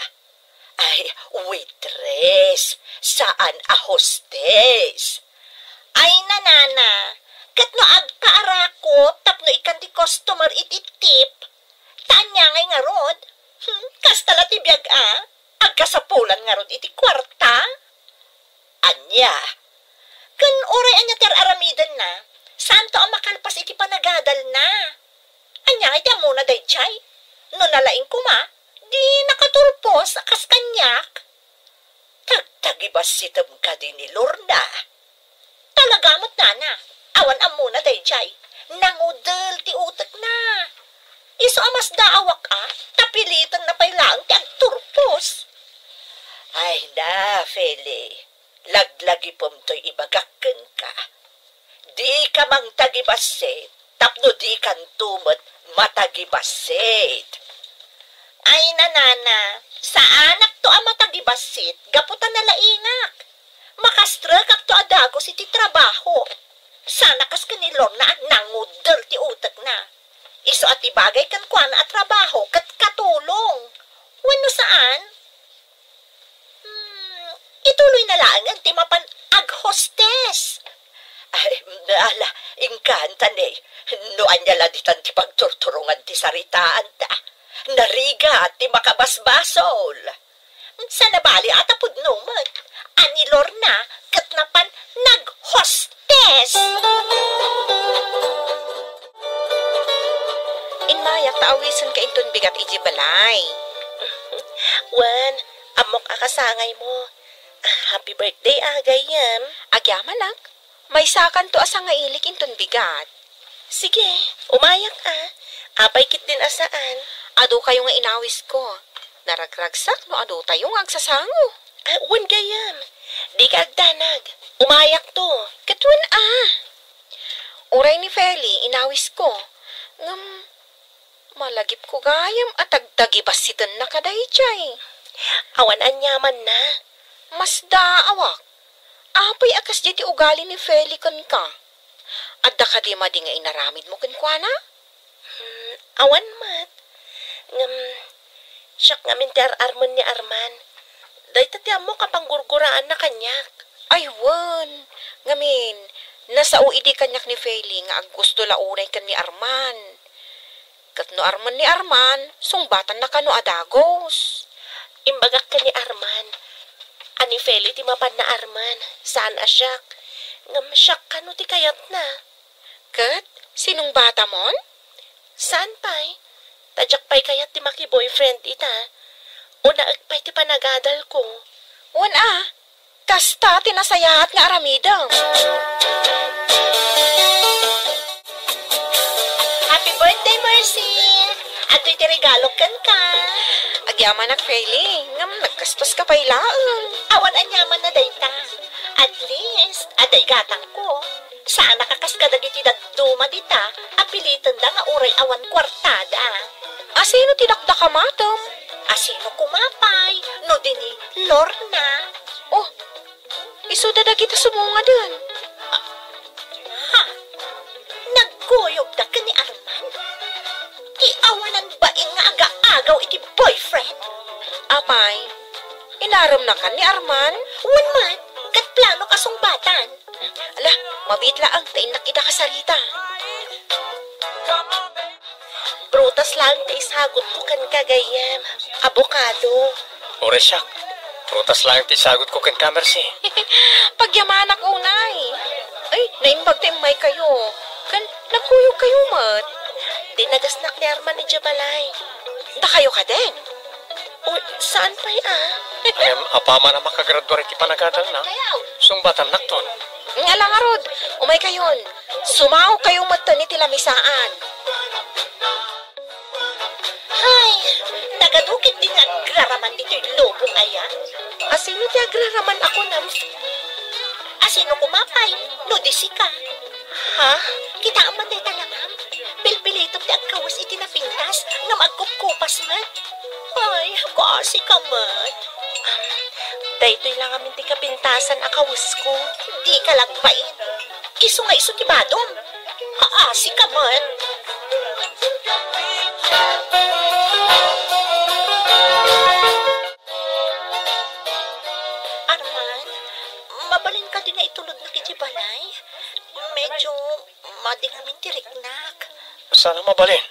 ay, waitress, saan a hostess? Ay, nanana, katno agkaarako, tapno ikan di customer iti tip, tanya ngay nga rod, kastala tibiyag agkasapulan nga rod iti kwarta. Anya, kan oray anya ter aramidan na, saan to ang makalpas iti panagadal na? Anya, iti muna day chay, no nalaing kuma, di nakaturpos akas kanyak. Tagtagibas sitam ka din ni Lorna. Talagamot, Nana, awan amuna day chay, nangudel ti utak na. Iso amas daawak tapilitan na pailang ti agturpos. Ay na, Feli. Laglagi pom to'y ibagakken ka. Di ka mang tagibasit, tapno di kan tumot matagibasit. Ay, nanana, sa anak to ang matagibasit, gaputan na laingak. Makastrek ak to adagos iti trabaho. Sana kas kanilor na nangudel ti utak na. Iso at ibagay kan kuana at trabaho kat katulong. Wano saan? Ituloy na lang ang timapan ag-hostess. Ay, naala, ingkanta ne. Noan niya lang ditan ti pagturturungan ti saritaan ta. Nariga at ti makabasbasol. Sa nabali at apod numat, anilor na kat napan nag-hostess. Inmayak taawisan ka inton bigat iji balay. Wan, amok akasangay mo. Happy birthday, agayam. Agyamalak, may sakan to asa nga ilik inton bigat. Sige, umayak Apay kit din asaan. Ado kayo nga inawis ko. Naragragsak no ado tayo nga agsasango. Wan gayam. Di ka agdanag. Umayak to. Katun Uray ni Feli, inawis ko. Malagip ko gayam at agdagibasitan na kaday jay. Awan anyaman na. Mas daawak. Apay akas jeti ugali ni Feli kan ka. Adda ka di madi nga inaramid mo kan kwa na? Awan mat. Siyak nga minter arman ni Arman. Day tatiam mo kapang gurguraan na kanyak. Ay, wan. Ngamin, nasa uidi kanyak ni Feli nga ag gusto launay kan ni Arman. Kat no Arman ni Arman, sungbatan na ka no adagos. Imbagak ka ni Arman. Ani Feli ti mapan na Arman. Saan asyak? Ngam syak ka no ti kayat na. Kat, sinong bata mon? Saan pa'y? Tadyak pa'y kayat ti maki-boyfriend ita. Una agpay ti panagadal ko. Wan kasta tinasayahat nga aramidang. Happy birthday, Mercy! At iti regalo kan ka. Agyaman ak Feli, ngam nagkastos ka pa'y laang. Awan anyaman na dayta. At least, aday gatang ko. Sana kakaskadag iti dagduma dita, apilitan da nga uray awan kwartada. Asino tinakda ka matom? Asino kumapay, no dini Lorna. Oh, iso da kita sumunga dun. Ha? Nagkuyog da ka ni Arman? Iawanan ba nga aga-agaw iti boyfriend? Apay, inaram na ka ni Arman? Wan man, kat plano kasungbatan. Ala, mabit laang, tain nakita ka sarita. Prutas lang ti isagot ko kan kagayam. Abokado. Ore siyak, prutas lang ti sagot ko kan Mercy. Pagyaman ako unay. Ay, naimbag taimay kayo. Kan, nagkuyog kayo mat. Di nagasnak ni Arman ni Jabalay. Da kayo ka din. O, saan pa'y Ayam, apama na makagraduar iti panagadal na. Sungbatan nakton. Nga lang arod, umay kayon. Sumaw kayo mata ni tilamisaan. Hay, nagadukit din nga agraraman dito yung lobong ayan. Asino ti agraraman ako nam? Asino kumapay? Nudisi ka. Ha? Kita ang manday talangam. Bilbilitop ti agkawas iti napintas nga magkukupas mat. Ay, kasi ka mat. Daytoy lang amin ti kapintasan akawis ko. Di ka lagpain. Iso nga iso ti badong. Kaasi ka man. Arman, mabalin ka din na itulog na kiti balay. Medyo madingamin tiriknak. Sana mabalin.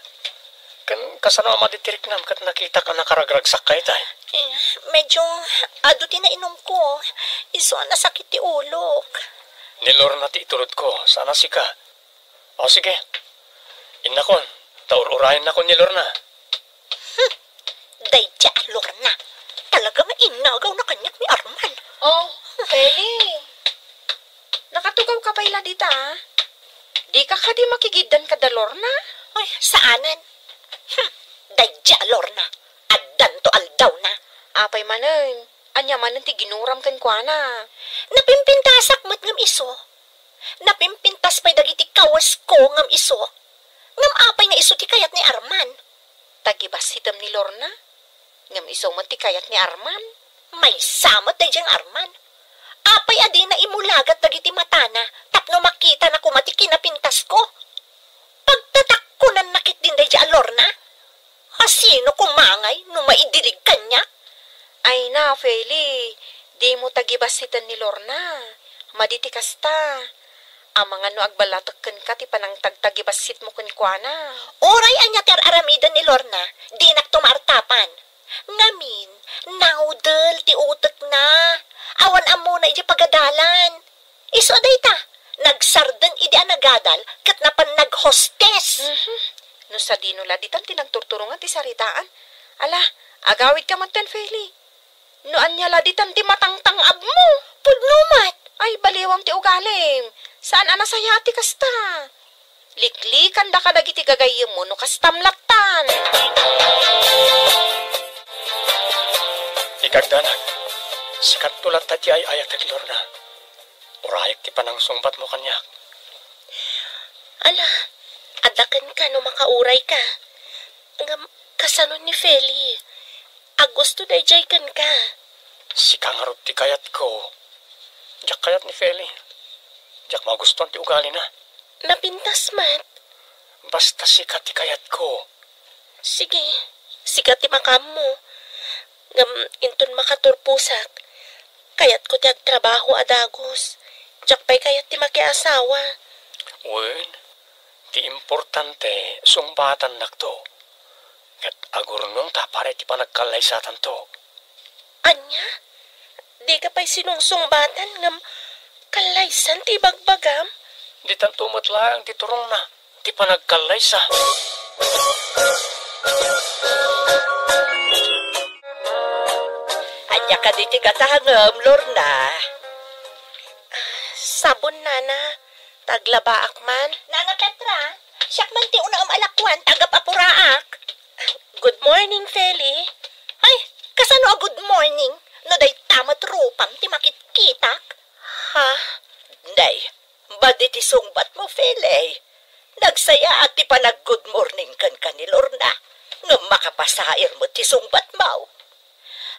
Kan kasano maditirik nam kat nakita ka nakaragragsak ka itay. Medyo ado din na inom ko. Iso nasakit ti ulok. Nilor na ti itulod ko. Sana si ka. O sige. Inakon. Taur-urayan na ko nilor na. Dayja, Lorna. Talagang inagaw na kanyak ni Arman. Oh, Feli. Nakatugaw ka pa'y dita, Di ka di makigiddan ka da, Lorna? Ay, saanan? Dayja, Lorna. Addan to aldaw na. Apay manan. Anya man ti ginuram kan kuana. Napimpintasak mo't ngam iso. Napimpintas pa'y dagiti kawas ko ngam iso. Ngam apay nga iso ti kayat ni Arman. Tagibas hitam ni Lorna. Ngam iso man ti kayat ni Arman. May samot day diyang Arman. Apay adi na imulagat dagiti matana tapno makita na kumati kinapintas ko. Pagtatak ko nan nakit din day dyan Lorna. Asino kumangay no maidirig kanya? Ay na, Feli. Di mo tagibas hitan ni Lorna. Maditi kasta. Ang mga no agbalatakken ka ti panang tagtagibasit mo kun kuana. Oray anya ter aramidan ni Lorna, di naktumartapan. Ngamin, naudel ti utek na. Awan amo na iti pagadalan. Iso day ta, nagsarden idi anagadal kat napan naghostes. No sa dinula ditan tinagturturungan ti saritaan. Ala, agawid ka man ten, Feli. No anya la ditan ti matangtang ab mo. Pudnumat. Ay, baliwang ti ugalim. Saan anasayati kasta? Liklikan da ka dagiti gagayem mo no kastamlatan. Ikagdanag, sikat tulat tati ay ayat at Lorna. Urayak ti panang sumbat mo kanyak. Ala, adakan ka no makauray ka. Ngam kasano ni Feli. Agusto day jay kan ka. Sikangarot ti kayat ko. Jak kayat ni Feli. Jak magustuhan ti ugali na. Napintas mat. Basta sikat ti kayat ko. Sige, sikat ti makam mo. Ngam inton makaturpusak. Kayat ko ti agtrabaho adagos. Jak pa'y kayat ti makiasawa. Wen, ti importante sumbatan nakto. Kat agurnong tapare ti panagkalaysatan to. Anya? Di ka pa'y sinungsungbatan ngam kalaysan ti bagbagam? Di tantumot lang ti turong na. Ti panagkalaysa. Anya ka di ti katangam, Lorna. Sabon, Nana. Taglabaak man. Nana Petra, siyak man ti una alakwan, tagapapuraak. Good morning, Feli. Ay, kasano a good morning? No day tamat rupam ti makitkitak. Ha? Day, badi ti sungbat mo, Feli. Nagsaya at ti panag-good morning kan ni Lorna. Ngam makapasair mo ti sungbat mo.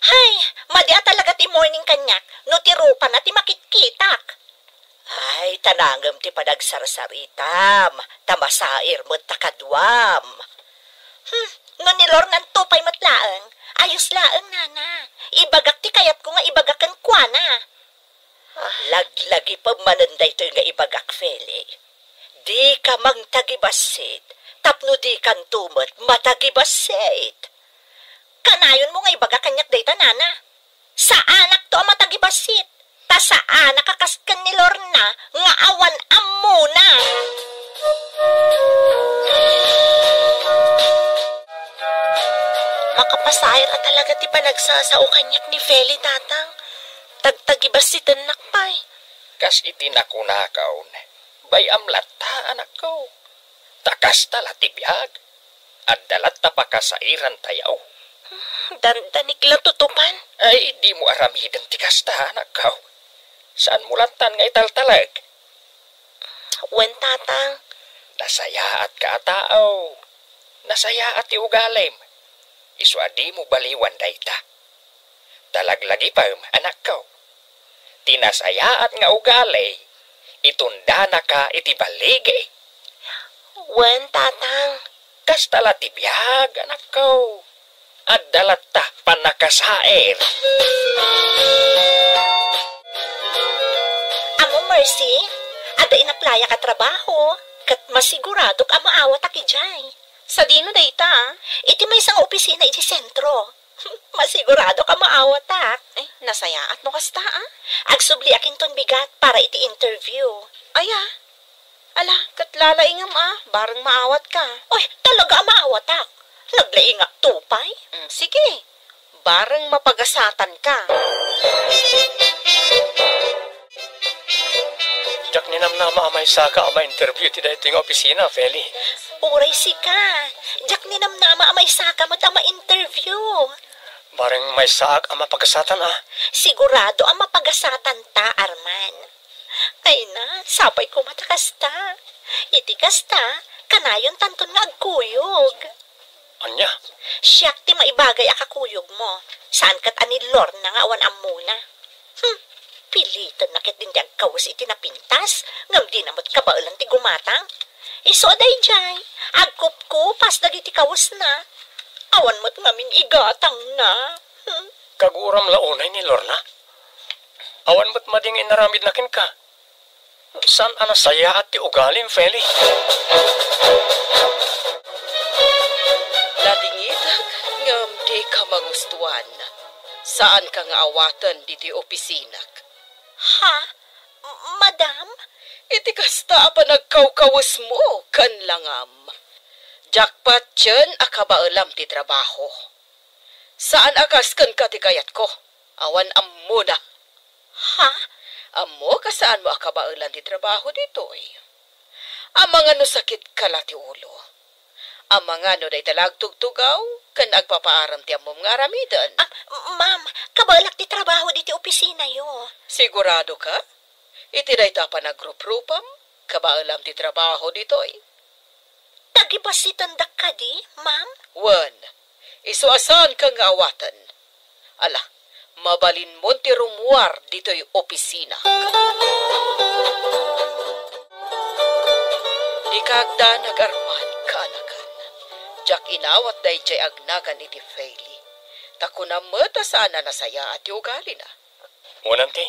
Hay, madia talaga ti morning kanyak, no ti rupa na ti makitkitak. Ay, tanangam ti panagsarsaritam, tamasair mo takadwam. No ni Lorna tupay matlaang, ayos laang, Nana. Ibagak ti kayat ko nga ibagakan kuana. Laglagi pa mananday to nga ibagak, Feli. Di ka mang tagibasit, tapno di kan tumot matagibasit. Kanayon mo nga ibagak kanyak dayta, Nana. Sa anak to matagibasit. Ta sa anak kakaskan ni Lorna nga awan ammo na. Makapasayar at talaga ti panagsasao kanyak ni Feli, tatang. Tagtagibasit ang nakpay. Kas iti nakunakaw, bayam latta anak ko. Takas tala ti biyag. At dalat ta pakasairan tayaw. Dandanig lang tutupan. Ay, di mo aramidang ti kasta anak ko. Saan mo lantan nga italtalag? Wen, tatang. Nasaya at kaatao. Nasaya at iugalim. Iswadi mo baliwan dayta. Talaglagi pa anak ko. Tinasaya at nga ugali. Itunda na ka iti baligi. Wen, tatang. Kastala ti biyag anak ko. At dalata panakasair. Amo, Mercy, ada inaplaya ka trabaho, kat masigurado ka maawat aki jay. Sa dino dayta? Iti may isang opisina iti sentro. Masigurado ka maawat ak. Ay, nasayaat mo kasta Agsubli akin ton bigat para iti interview. Aya, ala, kat lalaingam bareng maawat ka. Oy, talaga maawat ak. Naglaingak tupay. Sige, bareng mapagasatan ka. Jak ninamnama amay saka ama interview ti dayto nga opisina, Feli. Uray sika. Jak ninamnama amay saka matama interview. Bareng may saak ang mapagasatan Sigurado ang mapagasatan ta, Arman. Ay na, sapay ko matakas ta. Itikas ta, kanayon tanton nga agkuyog. Anya? Siyak ti maibagay akakuyog mo. Saan kat ani Lorna nga awan amuna? Pilitan nakit din diyang kawas iti napintas. Ngam di namot kabaulan ti gumatang. Iso day jay, agkup-kupas dagiti kawas na. Awan mo't ngamin igatang na. Kaguram launay ni Lorna. Awan mo't mading inaramid nakin ka. Saan anasaya at ti ugalim, Feli? Ladingit, ngam di ka mangustuan. Saan ka nga awatan diti opisina? Ha? Madam? Iti kasta pa nagkawkawas mo, kan langam. Jackpot yan akabaalam ti trabaho. Saan akas kan katikayat ko? Awan ammo na. Ha? Ammo kasaan mo akabaalan ti trabaho dito eh. Ang mga no sakit kala ti ulo. Ang mga no day talagtugtugaw, kan agpapaaram ti amom nga aramidan. Ma'am, kabalak ti trabaho diti opisina yo. Sigurado ka? Iti day ta pa nagrupropam, kabaalam ti trabaho dito eh. Tagibasitan dak ka di, ma'am? Wan, isuasan ka nga awatan. Ala, mabalin mo ti rumuar dito'y opisina. Di kagda nagarman kanakan. Jak inawat day jay agnagan iti Feli. Takunamata sana nasaya at ugali na. Unanti,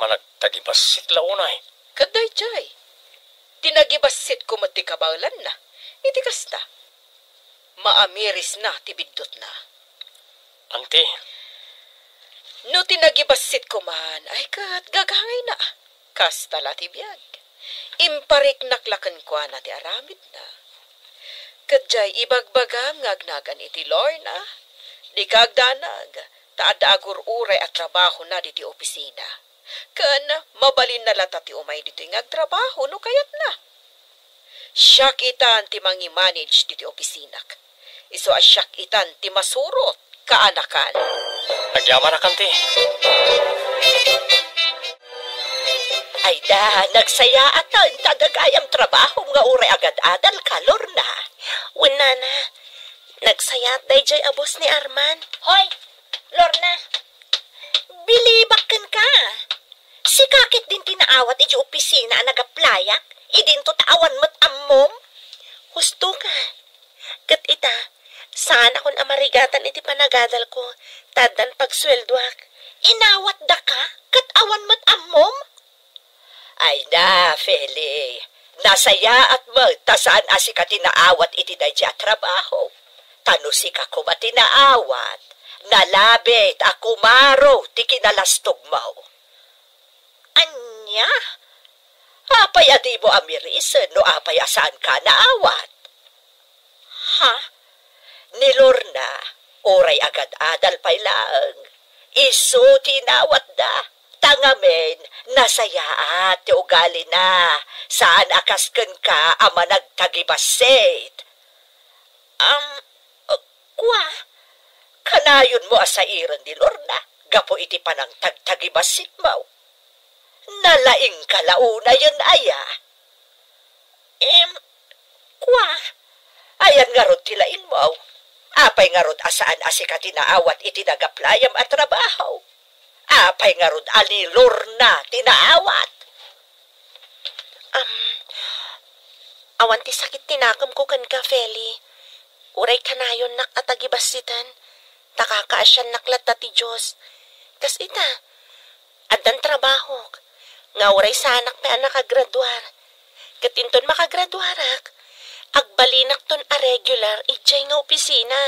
managtagibasit launay. Kaday jay. Tinagibasit ko mati kabalan na. Iti kasta. Maamiris na tibidot na. Anti. No tinagibasit ko man, ay kat gagangay na. Kasta la tibiyag. Imparik naklakan ko na ti aramid na. Kadjay ibagbagang ngagnagan iti Lorna. Di kagdanag, taadagur uray at trabaho na diti opisina. Kan mabalin na lata ti umay dito yung agtrabaho no kayat na. Siyak itan ti mangi-manage diti opisina. Iso asyak itan ti masurot kaanakan. Nagyaman na kanti. Ay da, nagsaya atan tadagayam trabaho nga uray agad-adal ka, Lorna. Wala na. Nagsayat day jay abos ni Arman. Hoy, Lorna. Bilibakan ka. Si kakit din tinaawat iti opisina nagaplayak. Idin to taawan mo't ammom. Husto ka. Kat ita, saan akong amarigatan iti panagadal ko. Tadan pagsweldoak. Inawat da ka? Kat awan mo't ammom? Ay na, Feli. Nasaya at magtasaan asi ka tinaawat iti dadya trabaho. Tanusik ako matinaawat. Nalabit ako maro ti kinalastog mo. Anya? Apay adi mo amirisen no apay asaan ka naawat. Ha? Ni Lorna, oray agad-adal pay lang. Isu tinawat da. Tangamen, nasayaat ti ugali na. Saan akasken ka ama nagtagibasit? Kwa? Kanayon mo asairan ni Lorna. Gapo iti panang tagtagibasit mo. Nalaing kalauna yun aya. Kwa? Ayan nga rod tilaing mo. Apay nga rod asaan asika tinaawat iti nagaplayam at trabaho. Apay nga rod ani Lorna tinaawat. Awan ti sakit tinakam ko kan ka, Feli. Uray kanayon nak atagibasitan. Takakaasyan naklat na ti Diyos. Kas ita, adan trabaho. Nga uray sanak pa nakagraduar. Katinton makagraduarak. Agbalinak ton a regular ijay nga opisina.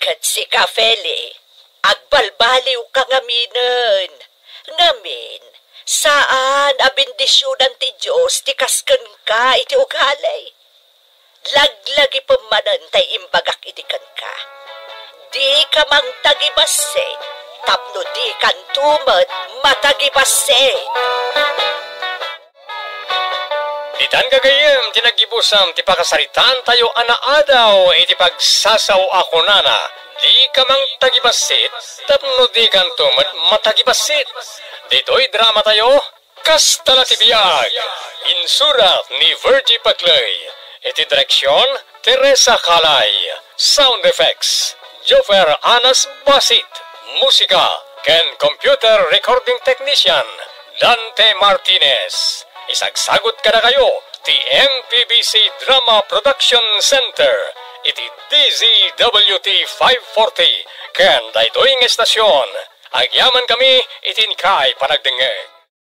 Kat si ka, Feli. Agbalbaliw ka ngaminan. Ngamin, saan abindisyonan ti Diyos ti kasken ka iti ugalay. Laglagi pamanan tay imbagak iti kan ka. Di ka mang tagibasit, tapno di kan tumat matagibasit. Ditan gagayem, tinagibusam, ti pakasaritan tayo anaadaw, iti pagsasaw ako nana, Di ka mang tagibasit, tapno di kanto matagibasit. Dito'y drama tayo, Kastala ti Biag. Insurat ni Virgie Paclay. Iti direksyon, Teresa Calay. Sound effects, Joffer Anas Basit. Musika, Ken Computer Recording Technician, Dante Martinez. Isagsagot ka na kayo, ti MPBC Drama Production Center. Iti DZWT 540, ken daytoy nga estasyon. Agyaman kami, itin kay panagdengeg.